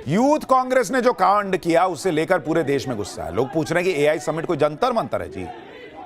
Youth Congress ने जो कांड किया उससे लेकर पूरे देश में गुस्सा है। लोग पूछ रहे हैं कि एआई समिट कोई जंतर मंतर है। जी,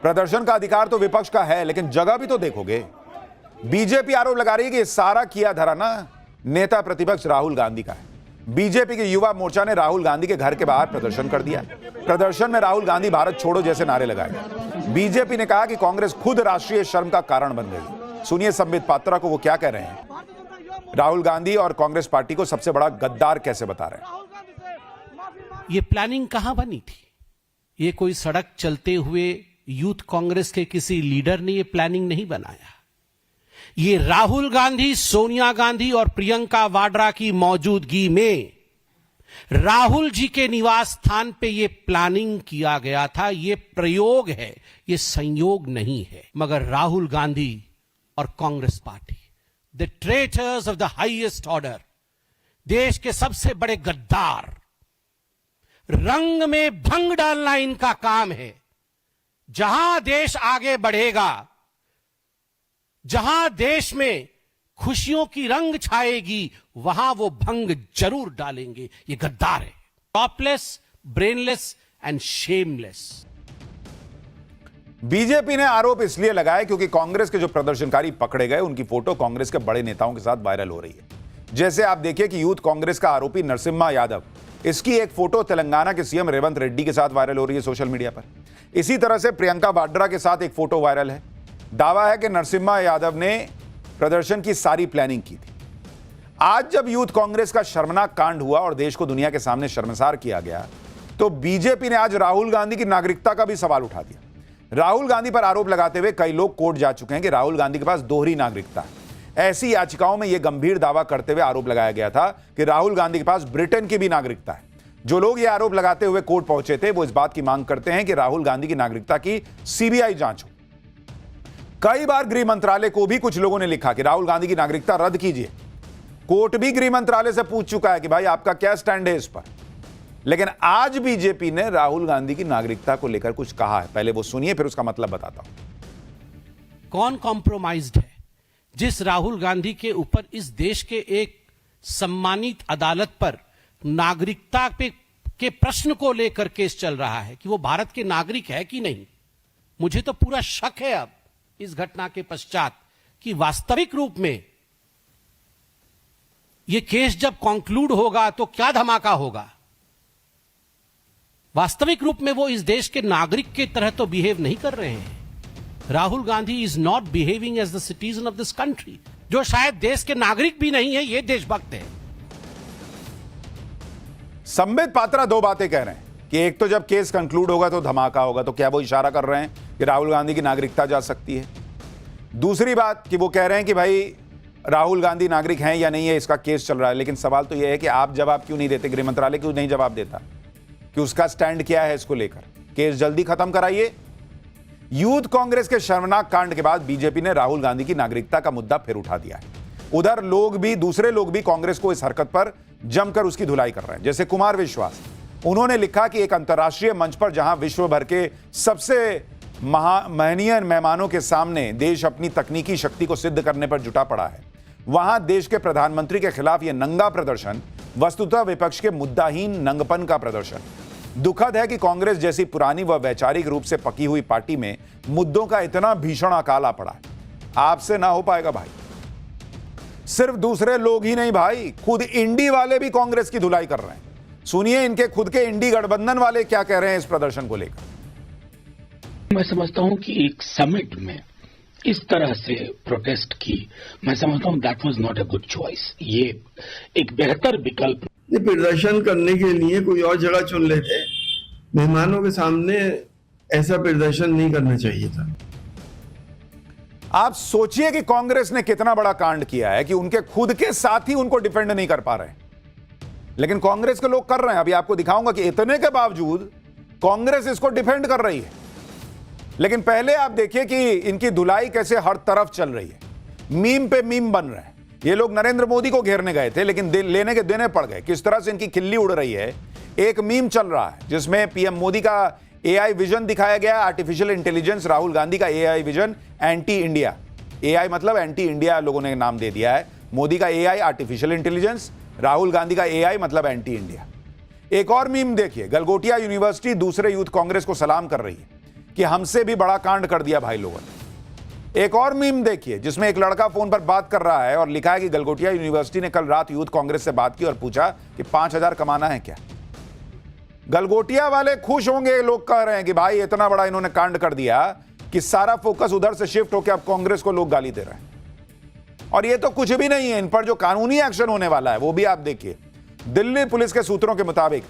प्रदर्शन का अधिकार तो विपक्ष का है, लेकिन जगह भी तो देखोगे। बीजेपी आरोप लगा रही है कि सारा किया धरा ना नेता प्रतिपक्ष राहुल गांधी का है। बीजेपी के युवा मोर्चा ने राहुल गांधी के घर के बाहर प्रदर्शन कर दिया। प्रदर्शन में राहुल गांधी भारत छोड़ो जैसे नारे लगाए। बीजेपी ने कहा कि कांग्रेस खुद राष्ट्रीय शर्म का कारण बन गई। सुनिए संबित पात्रा को वो क्या कह रहे हैं। राहुल गांधी और कांग्रेस पार्टी को सबसे बड़ा गद्दार कैसे बता रहे हैं। ये प्लानिंग कहां बनी थी? ये कोई सड़क चलते हुए यूथ कांग्रेस के किसी लीडर ने ये प्लानिंग नहीं बनाया। ये राहुल गांधी, सोनिया गांधी और प्रियंका वाड्रा की मौजूदगी में राहुल जी के निवास स्थान पे ये प्लानिंग किया गया था। ये प्रयोग है, ये संयोग नहीं है। मगर राहुल गांधी और Congress party, the traitors of the highest order, देश के सबसे बड़े गद्दार, रंग में भंग डालना इनका काम है। जहां देश आगे बढ़ेगा, जहां देश में खुशियों की रंग छाएगी, वहां वो भंग जरूर डालेंगे। ये गद्दार है, topless, brainless and shameless. BJP ने आरोप इसलिए लगाया क्योंकि कांग्रेस के जो प्रदर्शनकारी पकड़े गए उनकी फोटो कांग्रेस के बड़े नेताओं के साथ वायरल हो रही है। जैसे आप देखिए कि यूथ कांग्रेस का आरोपी नरसिम्हा यादव, इसकी एक फोटो तेलंगाना के सीएम रेवंत रेड्डी के साथ वायरल हो रही है सोशल मीडिया पर। इसी तरह से प्रियंका वाड्रा के साथ एक फोटो वायरल है। दावा है कि नरसिम्हा यादव ने प्रदर्शन की सारी प्लानिंग की थी। आज जब यूथ कांग्रेस का शर्मनाक कांड हुआ और देश को दुनिया के सामने शर्मसार किया गया, तो बीजेपी ने आज राहुल गांधी की नागरिकता का भी सवाल उठा दिया। राहुल गांधी पर आरोप लगाते हुए कई लोग कोर्ट जा चुके हैं कि राहुल गांधी के पास दोहरी नागरिकता है। ऐसी याचिकाओं में यह गंभीर दावा करते हुए आरोप लगाया गया था कि राहुल गांधी के पास ब्रिटेन की भी नागरिकता है। जो लोग यह आरोप लगाते हुए कोर्ट पहुंचे थे, वो इस बात की मांग करते हैं कि राहुल गांधी की नागरिकता की सीबीआई जांच हो। कई बार गृह मंत्रालय को भी कुछ लोगों ने लिखा कि राहुल गांधी की नागरिकता रद्द कीजिए। कोर्ट भी गृह मंत्रालय से पूछ चुका है कि भाई आपका क्या स्टैंड है इस पर। लेकिन आज बीजेपी ने राहुल गांधी की नागरिकता को लेकर कुछ कहा है। पहले वो सुनिए, फिर उसका मतलब बताता हूं। कौन कॉम्प्रोमाइज्ड है? जिस राहुल गांधी के ऊपर इस देश के एक सम्मानित अदालत पर नागरिकता के प्रश्न को लेकर केस चल रहा है कि वो भारत के नागरिक है कि नहीं। मुझे तो पूरा शक है अब इस घटना के पश्चात कि वास्तविक रूप में यह केस जब कंक्लूड होगा तो क्या धमाका होगा। वास्तविक रूप में वो इस देश के नागरिक के तरह तो बिहेव नहीं कर रहे हैं। Rahul Gandhi is not behaving as the citizen of this country, जो शायद देश के नागरिक भी नहीं है, ये देशभक्त है। संबित पात्रा दो बातें कह रहे हैं कि एक तो जब केस कंक्लूड होगा तो धमाका होगा, तो क्या वो इशारा कर रहे हैं कि राहुल गांधी की नागरिकता जा सकती है। दूसरी बात कि वो कह रहे हैं कि भाई राहुल गांधी नागरिक हैं या नहीं है, इसका केस चल रहा है। लेकिन सवाल तो यह है कि आप जवाब क्यों नहीं देते, गृह मंत्रालय क्यों नहीं जवाब देता कि उसका स्टैंड क्या है इसको लेकर। केस जल्दी खत्म कराइए। यूथ कांग्रेस के शर्मनाक कांड के बाद बीजेपी ने राहुल गांधी की नागरिकता का मुद्दा फिर उठा दिया है। उधर दूसरे लोग भी कांग्रेस को इस हरकत पर जमकर उसकी धुलाई कर रहे हैं। जैसे कुमार विश्वास, उन्होंने लिखा कि एक अंतर्राष्ट्रीय मंच पर जहां विश्व भर के सबसे महनीय मेहमानों के सामने देश अपनी तकनीकी शक्ति को सिद्ध करने पर जुटा पड़ा है, वहां देश के प्रधानमंत्री के खिलाफ यह नंगा प्रदर्शन वस्तुतः विपक्ष के मुद्दाहीन नंगपन का प्रदर्शन। दुखद है कि कांग्रेस जैसी पुरानी व वैचारिक रूप से पकी हुई पार्टी में मुद्दों का इतना भीषण अकाल आ पड़ा है। आपसे ना हो पाएगा भाई। सिर्फ दूसरे लोग ही नहीं भाई, खुद इंडी वाले भी कांग्रेस की धुलाई कर रहे हैं। सुनिए इनके खुद के इंडी गठबंधन वाले क्या कह रहे हैं इस प्रदर्शन को लेकर। मैं समझता हूं कि एक समिट में इस तरह से प्रोटेस्ट की, मैं समझता हूं that was not a good choice. ये एक बेहतर विकल्प। ये प्रदर्शन करने के लिए कोई और जगह चुन लेते, मेहमानों के सामने ऐसा प्रदर्शन नहीं करना चाहिए था। आप सोचिए कि कांग्रेस ने कितना बड़ा कांड किया है कि उनके खुद के साथी उनको डिफेंड नहीं कर पा रहे हैं, लेकिन कांग्रेस के लोग कर रहे हैं। अभी आपको दिखाऊंगा कि इतने के बावजूद कांग्रेस इसको डिफेंड कर रही है। लेकिन पहले आप देखिए कि इनकी धुलाई कैसे हर तरफ चल रही है। मीम पे मीम बन रहे हैं। ये लोग नरेंद्र मोदी को घेरने गए थे, लेकिन लेने के देने पड़ गए। किस तरह से इनकी खिल्ली उड़ रही है। एक मीम चल रहा है जिसमें पीएम मोदी का एआई विजन दिखाया गया, आर्टिफिशियल इंटेलिजेंस। राहुल गांधी का AI vision anti India, AI मतलब एंटी इंडिया लोगों ने नाम दे दिया है। मोदी का AI artificial intelligence, Rahul Gandhi का एआई मतलब एंटी इंडिया। एक और मीम देखिए, गलगोटिया यूनिवर्सिटी दूसरे यूथ कांग्रेस को सलाम कर रही है कि हमसे भी बड़ा कांड कर दिया भाई लोगों ने। एक और मीम देखिए जिसमें एक लड़का फोन पर बात कर रहा है और लिखा है कि गलगोटिया यूनिवर्सिटी ने कल रात यूथ कांग्रेस से बात की और पूछा कि 5,000 कमाना है क्या। गलगोटिया वाले खुश होंगे, लोग कह रहे हैं कि भाई इतना बड़ा इन्होंने कांड कर दिया कि सारा फोकस उधर से शिफ्ट होकर अब कांग्रेस को लोग गाली दे रहे हैं। और ये तो कुछ भी नहीं है, इन पर जो कानूनी एक्शन होने वाला है वो भी आप देखिए। दिल्ली पुलिस के सूत्रों के मुताबिक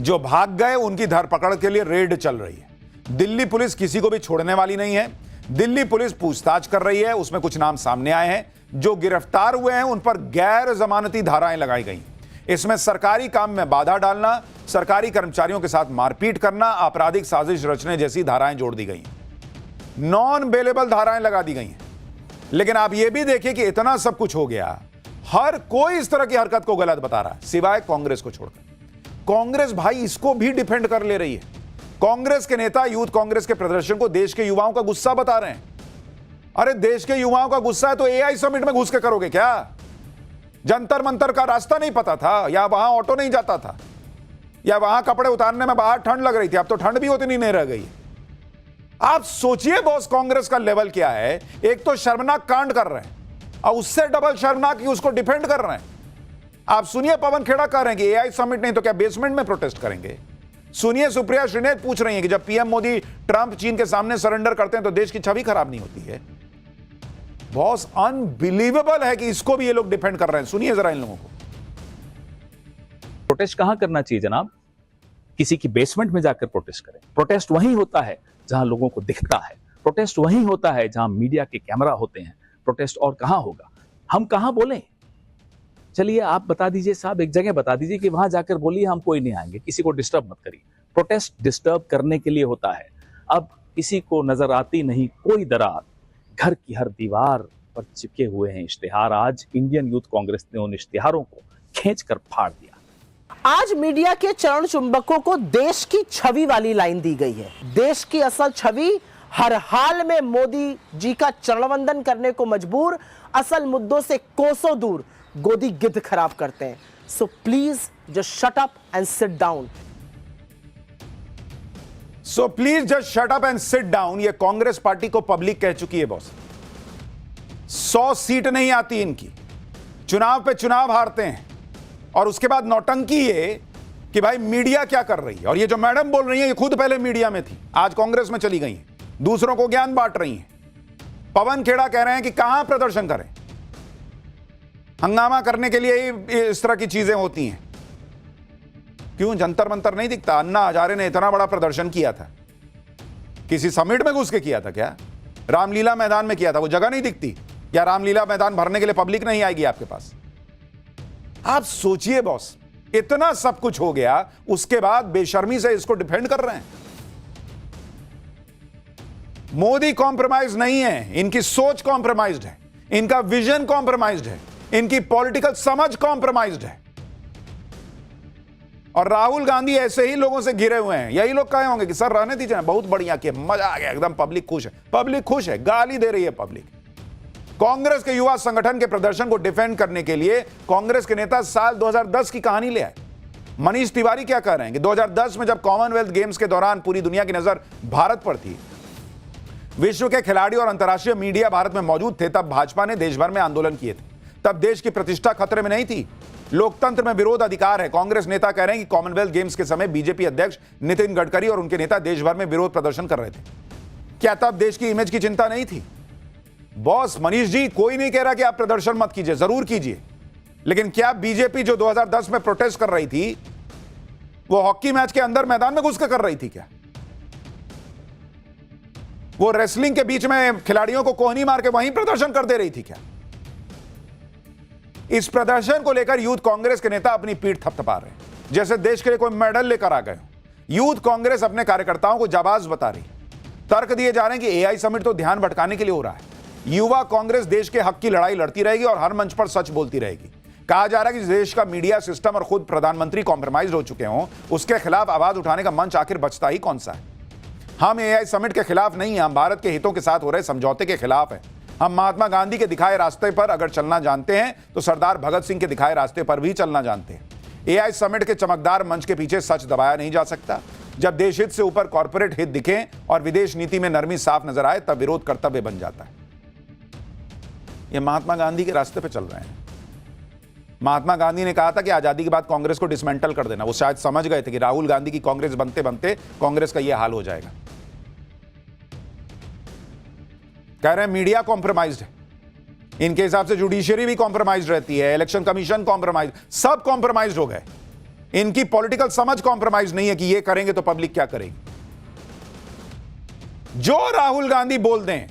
जो भाग गए उनकी धरपकड़ के लिए रेड चल रही है। दिल्ली पुलिस किसी को भी छोड़ने वाली नहीं है। दिल्ली पुलिस पूछताछ कर रही है, उसमें कुछ नाम सामने आए हैं। जो गिरफ्तार हुए हैं उन पर गैर जमानती धाराएं लगाई गई। इसमें सरकारी काम में बाधा डालना, सरकारी कर्मचारियों के साथ मारपीट करना, आपराधिक साजिश रचने जैसी धाराएं जोड़ दी गई। नॉन बेलेबल धाराएं लगा दी गई हैं। लेकिन आप यह भी देखिए कि इतना सब कुछ हो गया, हर कोई इस तरह की हरकत को गलत बता रहा है सिवाय कांग्रेस को छोड़कर। कांग्रेस भाई इसको भी डिफेंड कर ले रही है। कांग्रेस के नेता यूथ कांग्रेस के प्रदर्शन को देश के युवाओं का गुस्सा बता रहे हैं। अरे देश के युवाओं का गुस्सा है तो एआई समिट में घुस के करोगे क्या? जंतर मंतर का रास्ता नहीं पता था, या वहां ऑटो नहीं जाता था, या वहां कपड़े उतारने में बाहर ठंड लग रही थी, अब तो ठंड भी उतनी नहीं रह गई। आप सोचिए बॉस कांग्रेस का लेवल क्या है। एक तो शर्मनाक कांड कर रहे हैं और उससे डबल शर्मनाक कि उसको डिफेंड कर रहे हैं। आप सुनिए पवन खेड़ा कह रहे हैं कि एआई समिट नहीं तो क्या बेसमेंट में प्रोटेस्ट करेंगे। सुनिए सुप्रिया श्रीनेत पूछ रही हैं कि जब पीएम मोदी ट्रंप चीन के सामने सरेंडर करते हैं तो देश की छवि खराब नहीं होती है। बॉस अनबिलीवेबल है कि इसको भी ये लोग डिफेंड कर रहे हैं। सुनिए जरा इन लोगों को। प्रोटेस्ट कहां करना चाहिए जनाब? किसी की बेसमेंट में जाकर प्रोटेस्ट करें। प्रोटेस्ट वहीं होता है जहां लोगों को दिखता है। प्रोटेस्ट वहीं होता है जहां मीडिया के कैमरा होते हैं। प्रोटेस्ट और कहां होगा? हम कहां बोलें? चलिए आप बता दीजिए साहब, एक जगह बता दीजिए कि वहां जाकर बोलिए हम कोई नहीं आएंगे, किसी को डिस्टर्ब मत करिए। प्रोटेस्ट डिस्टर्ब करने के लिए होता है। अब किसी को नजर आती नहीं कोई दरार, घर की हर दीवार पर चिपके हुए हैं इश्तिहार। आज इंडियन यूथ कांग्रेस ने उन इश्तिहारों को खींचकर फाड़ दिया। आज मीडिया के चरण चुंबकों को देश की छवि वाली लाइन दी गई है। देश की असल छवि हर हाल में मोदी जी का चरणवंदन करने को मजबूर, असल मुद्दों से कोसों दूर गोदी गिद्ध खराब करते हैं। So please just shut up and sit down. So please just shut up and sit down, ये कांग्रेस पार्टी को पब्लिक कह चुकी है बॉस। 100 सीट नहीं आती इनकी, चुनाव पे चुनाव हारते हैं और उसके बाद नौटंकी ये कि भाई मीडिया क्या कर रही है। और ये जो मैडम बोल रही है ये खुद पहले मीडिया में थी, आज कांग्रेस में चली गई हैं, दूसरों को ज्ञान बांट रही हैं। पवन खेड़ा कह रहे हैं कि कहां प्रदर्शन करें, हंगामा करने के लिए ही इस तरह की चीजें होती हैं। क्यों जंतर मंतर नहीं दिखता? अन्ना हजारे ने इतना बड़ा प्रदर्शन किया था, किसी समिट में घुस के किया था क्या? रामलीला मैदान में किया था, वो जगह नहीं दिखती? या रामलीला मैदान भरने के लिए पब्लिक नहीं आएगी आपके पास? आप सोचिए बॉस, इतना सब कुछ हो गया उसके बाद बेशर्मी से इसको डिफेंड कर रहे हैं। मोदी कॉम्प्रोमाइज नहीं है, इनकी सोच कॉम्प्रोमाइज्ड है, इनका विजन कॉम्प्रोमाइज्ड है, इनकी पॉलिटिकल समझ कॉम्प्रोमाइज्ड है। और राहुल गांधी ऐसे ही लोगों से घिरे हुए हैं। यही लोग कहे होंगे कि सर रहने दीजिए, बहुत बढ़िया किया, मजा आ गया, एकदम पब्लिक खुश है। पब्लिक खुश है, गाली दे रही है पब्लिक। कांग्रेस के युवा संगठन के प्रदर्शन को डिफेंड करने के लिए कांग्रेस के नेता साल 2010 की कहानी ले आए। मनीष तिवारी क्या कह रहे हैं कि 2010 में जब कॉमनवेल्थ गेम्स के दौरान पूरी दुनिया की नजर भारत पर थी, विश्व के खिलाड़ी और अंतर्राष्ट्रीय मीडिया भारत में मौजूद थे, तब भाजपा ने देश भर में आंदोलन किए थे। तब देश की प्रतिष्ठा खतरे में नहीं थी, लोकतंत्र में विरोध अधिकार है। कांग्रेस नेता कह रहे हैं कि कॉमनवेल्थ गेम्स के समय बीजेपी अध्यक्ष नितिन गडकरी और उनके नेता देश भर में विरोध प्रदर्शन कर रहे थे। क्या तब देश की इमेज की चिंता नहीं थी? बॉस मनीष जी, कोई नहीं कह रहा कि आप प्रदर्शन मत कीजिए, जरूर कीजिए, लेकिन क्या बीजेपी जो 2010 में प्रोटेस्ट कर रही थी वो हॉकी मैच के अंदर मैदान में घुस कर रही थी क्या? वो रेसलिंग के बीच में खिलाड़ियों को कोहनी मार के वहीं प्रदर्शन कर दे रही थी क्या? इस प्रदर्शन को लेकर यूथ कांग्रेस के नेता अपनी पीठ थपथपा रहे हैं जैसे देश के लिए कोई मेडल लेकर आ गए हो। यूथ कांग्रेस अपने कार्यकर्ताओं को जाबाज बता रही, तर्क दिए जा रहे हैं कि एआई समिट तो ध्यान भटकाने के लिए हो रहा है। युवा कांग्रेस देश के हक की लड़ाई लड़ती रहेगी और हर मंच पर सच बोलती रहेगी। कहा जा रहा है कि देश का मीडिया सिस्टम और खुद प्रधानमंत्री कॉम्प्रोमाइज हो चुके हों, उसके खिलाफ आवाज उठाने का मंच आखिर बचता ही कौन सा है? हम एआई समिट के खिलाफ नहीं हैं, हम भारत के हितों के साथ हो रहे समझौते के खिलाफ हैं। हम महात्मा गांधी के दिखाए रास्ते पर अगर चलना जानते हैं तो सरदार भगत सिंह के दिखाए रास्ते पर भी चलना जानते हैं। एआई समिट के चमकदार मंच के पीछे सच दबाया नहीं जा सकता। जब देश हित से ऊपर कॉर्पोरेट हित दिखे और विदेश नीति में नरमी साफ नजर आए तब विरोध कर्तव्य बन जाता है। ये महात्मा गांधी के रास्ते पे चल रहे हैं। महात्मा गांधी ने कहा था कि आजादी के बाद कांग्रेस को डिसमेंटल कर देना। वो शायद समझ गए थे कि राहुल गांधी की कांग्रेस बनते बनते कांग्रेस का यह हाल हो जाएगा। कह रहे हैं मीडिया कॉम्प्रोमाइज्ड है, इनके हिसाब से जुडिशियरी भी कॉम्प्रोमाइज रहती है, इलेक्शन कमीशन कॉम्प्रोमाइज, सब कॉम्प्रोमाइज हो गए। इनकी पॉलिटिकल समझ कॉम्प्रोमाइज नहीं है कि ये करेंगे तो पब्लिक क्या करेगी। जो राहुल गांधी बोल दें,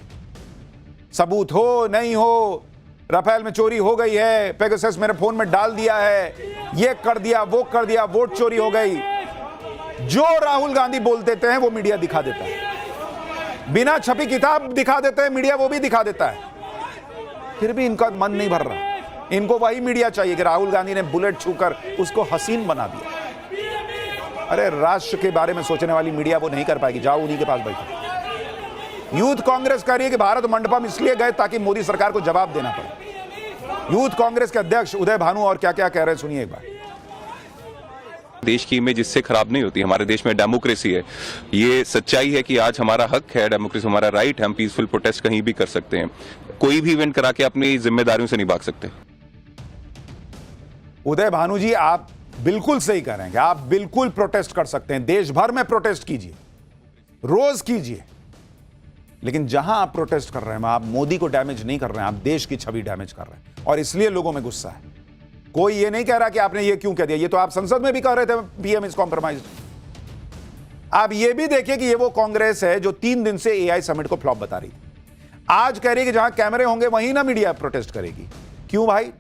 सबूत हो नहीं हो, राफेल में चोरी हो गई है, पेगासस मेरे फोन में डाल दिया है, ये कर दिया, वो कर दिया, वोट चोरी हो गई, जो राहुल गांधी बोल देते हैं वो मीडिया दिखा देता है। बिना छपी किताब दिखा देते हैं मीडिया, वो भी दिखा देता है। फिर भी इनका मन नहीं भर रहा। इनको वही मीडिया चाहिए कि राहुल गांधी ने बुलेट छूकर उसको हसीन बना दिया। अरे राष्ट्र के बारे में सोचने वाली मीडिया वो नहीं कर पाएगी, जाओ उन्हीं के पास बैठो। यूथ कांग्रेस कह रही है कि भारत मंडपम इसलिए गए ताकि मोदी सरकार को जवाब देना पड़े। यूथ कांग्रेस के अध्यक्ष उदय भानु और क्या क्या कह रहे हैं, सुनिए एक बार। देश की इमेज इससे खराब नहीं होती। हमारे देश में डेमोक्रेसी है, ये सच्चाई है कि आज हमारा हक है, डेमोक्रेसी हमारा राइट है, हम पीसफुल प्रोटेस्ट कहीं भी कर सकते हैं, कोई भी इवेंट करा के अपनी जिम्मेदारियों से नहीं भाग सकते। उदय भानु जी, आप बिल्कुल सही कह रहे हैं कि आप बिल्कुल प्रोटेस्ट कर सकते हैं, देश भर में प्रोटेस्ट कीजिए, रोज कीजिए, लेकिन जहां आप प्रोटेस्ट कर रहे हैं आप मोदी को डैमेज नहीं कर रहे हैं, आप देश की छवि डैमेज कर रहे हैं, और इसलिए लोगों में गुस्सा है। कोई ये नहीं कह रहा कि आपने ये क्यों कह दिया, ये तो आप संसद में भी कह रहे थे पीएम इज कॉम्प्रोमाइज्ड। आप ये भी देखिए कि ये वो कांग्रेस है जो 3 दिन से एआई समिट को फ्लॉप बता रही थी, आज कह रही है कि जहां कैमरे होंगे वहीं ना मीडिया प्रोटेस्ट करेगी। क्यों भाई,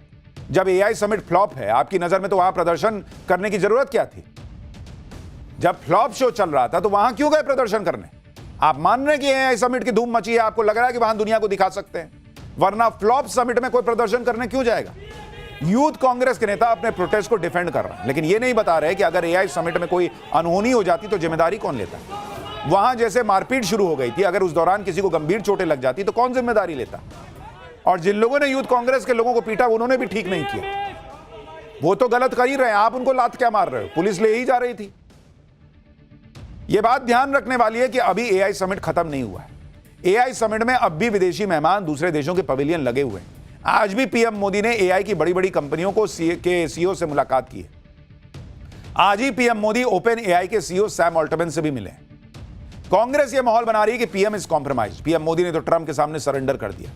जब एआई समिट फ्लॉप है आपकी नजर में तो वहां प्रदर्शन करने की जरूरत क्या थी? जब फ्लॉप शो चल रहा था तो वहां क्यों गए प्रदर्शन करने? आप मान रहे हैं कि एआई समिट की धूम मची है, आपको लग रहा है कि वहां दुनिया को दिखा सकते हैं, वरना फ्लॉप समिट में कोई प्रदर्शन करने क्यों जाएगा? यूथ कांग्रेस के नेता अपने प्रोटेस्ट को डिफेंड कर रहे हैं, लेकिन ये नहीं बता रहे कि अगर एआई समिट में कोई अनहोनी हो जाती तो जिम्मेदारी कौन लेता? वहां जैसे मारपीट शुरू हो गई थी, अगर उस दौरान किसी को गंभीर चोटें लग जाती तो कौन जिम्मेदारी लेता? और जिन लोगों ने यूथ कांग्रेस के लोगों को पीटा उन्होंने भी ठीक नहीं किया, वो तो गलत कर ही रहे हैं, आप उनको लात क्या मार रहे हो? पुलिस ले ही जा रही थी। यह बात ध्यान रखने वाली है कि अभी एआई समिट खत्म नहीं हुआ है। एआई समिट में अब भी विदेशी मेहमान दूसरे देशों के पवेलियन लगे हुए हैं। आज भी पीएम मोदी ने एआई की बड़ी बड़ी कंपनियों को के सीईओ से मुलाकात की है। आज ही पीएम मोदी ओपन एआई के सीईओ सैम ऑल्टमैन से भी मिले। कांग्रेस यह माहौल बना रही है कि PM is compromised. PM Modi ने तो ट्रंप के सामने सरेंडर कर दिया।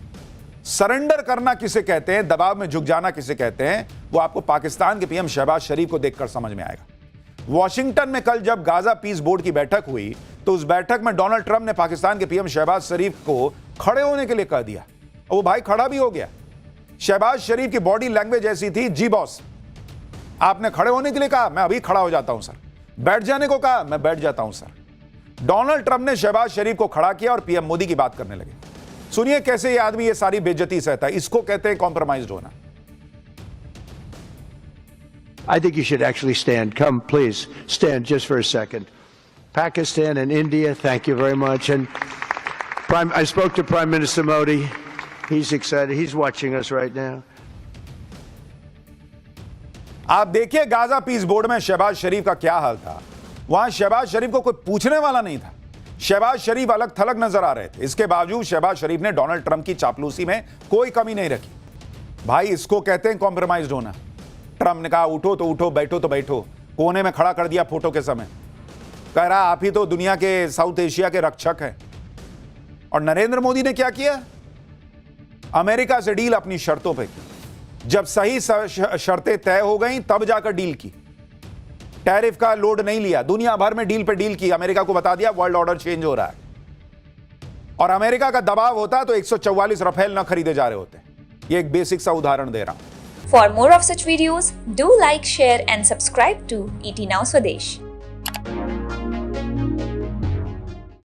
सरेंडर करना किसे कहते हैं, दबाव में झुक जाना किसे कहते हैं, वो आपको पाकिस्तान के पीएम शहबाज शरीफ को देखकर समझ में आएगा। वॉशिंगटन में कल जब गाजा पीस बोर्ड की बैठक हुई तो उस बैठक में डोनाल्ड ट्रंप ने पाकिस्तान के पीएम शहबाज शरीफ को खड़े होने के लिए कह दिया, और वो भाई खड़ा भी हो गया। शहबाज शरीफ की बॉडी लैंग्वेज ऐसी थी, जी बॉस, आपने खड़े होने के लिए कहा, मैं अभी खड़ा हो जाता हूं सर। बैठ जाने को कहा, मैं बैठ जाता हूं सर। डोनाल्ड ट्रंप ने शहबाज शरीफ को खड़ा किया और पीएम मोदी की बात करने लगे। सुनिए कैसे ये आदमी ये सारी बेइज्जती सहता है। इसको कहते हैं कॉम्प्रोमाइज्ड होना। I think you should actually stand. Come, please, stand just for a second. Pakistan and India, thank you very much. And I spoke to Prime Minister Modi. He's excited. He's watching us right now. आप देखिए Gaza piece board में शहबाज शरीफ का क्या हाल था। वहां शहबाज शरीफ को कोई पूछने वाला नहीं था। शहबाज शरीफ अलग थलग नजर आ रहे थे। इसके बावजूद शहबाज शरीफ ने डोनाल्ड ट्रंप की चापलूसी में कोई कमी नहीं रखी। भाई इसको कहते हैं कॉम्प्रोमाइज्ड होना। ट्रंप ने कहा उठो तो उठो, बैठो तो बैठो, कोने में खड़ा कर दिया फोटो के समय। कह रहा आप ही तो दुनिया के साउथ एशिया के रक्षक हैं। और नरेंद्र मोदी ने क्या किया? अमेरिका से डील अपनी शर्तों पे की। जब सही शर्तें तय हो गई तब जाकर डील की। टैरिफ का लोड नहीं लिया, दुनिया भर में डील पे डील की। अमेरिका को बता दिया वर्ल्ड ऑर्डर चेंज हो रहा है। और अमेरिका का दबाव होता तो 144 राफेल न खरीदे जा रहे होते। ये एक बेसिक सा उदाहरण दे रहा हूं। For more of such videos, do like, share and subscribe to ET Now Swadesh.